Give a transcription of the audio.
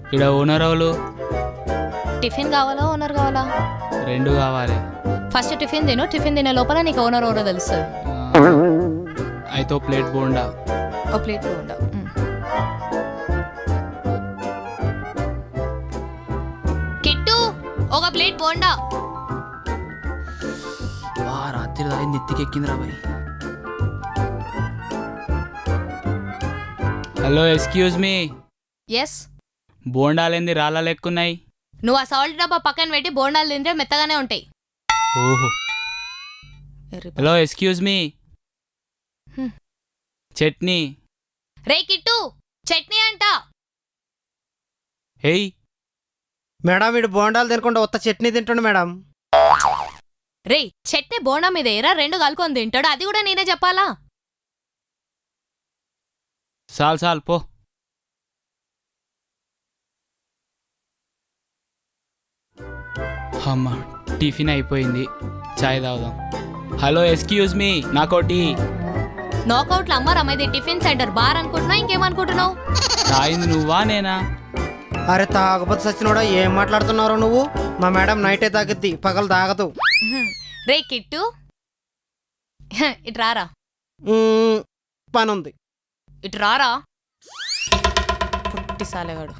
ఇక్కడ ఓనర్ వాళ్ళు టిఫిన్ కావాలా ఓనర్ కావాలా? 2 కావాలి. ఫస్ట్ టిఫిన్ తిను, టిఫిన్ తినే లోపల నీకు ఓనర్ ఎవరో తెలుస్తుంది. అయితే ఓ ప్లేట్ బోండా. ఒక ప్లేట్ బోండా. కిట్టు ఒక ప్లేట్ బోండా. రాత్రి దాని నెత్తికెక్కింది రా boy. Hello excuse me. Yes. బోండాలేంది రాళ్ళ లెక్కున్నాయి? నువ్వు ఆ సాల్ట్ డబ్బా పక్కన పెట్టి బోండాలు తింటే మెత్తగానే ఉంటాయి. ఓహో. Hello excuse me. చట్నీ. రే కిట్టు చట్నీ అంట. ఏయ్ మేడం వీడు బోండాలు తినకుండా ఉత్త చట్నీ తింటుండు మేడం. రే చట్నీ బోండా మీద ఏరా 2 కలుకొని తింటాడు, అది కూడా నేనే చెప్పాలా? చాలు పో. అమ్మా టిఫిన్ అయిపోయింది, చాయ్ తాగుదాం. హలో ఎక్స్క్యూజ్ మీ, నాకోటి. నాకౌట్లు అమ్మారా ఇది టిఫిన్ సెంటర్ బార్ అనుకుంటున్నావు, ఇంకేమనుకుంటున్నావు? తాగింది నువ్వా నేనా? అరే తాగపోతే సచ్చినోడా, ఏం మాట్లాడుతున్నారో నువ్వు? మా మేడం నైటే తాగిద్ది, పగలు తాగదు. రే కిట్టు ఇటు రారా. పనుంది. ఇటు రారా పుట్టి సాలేగాడు.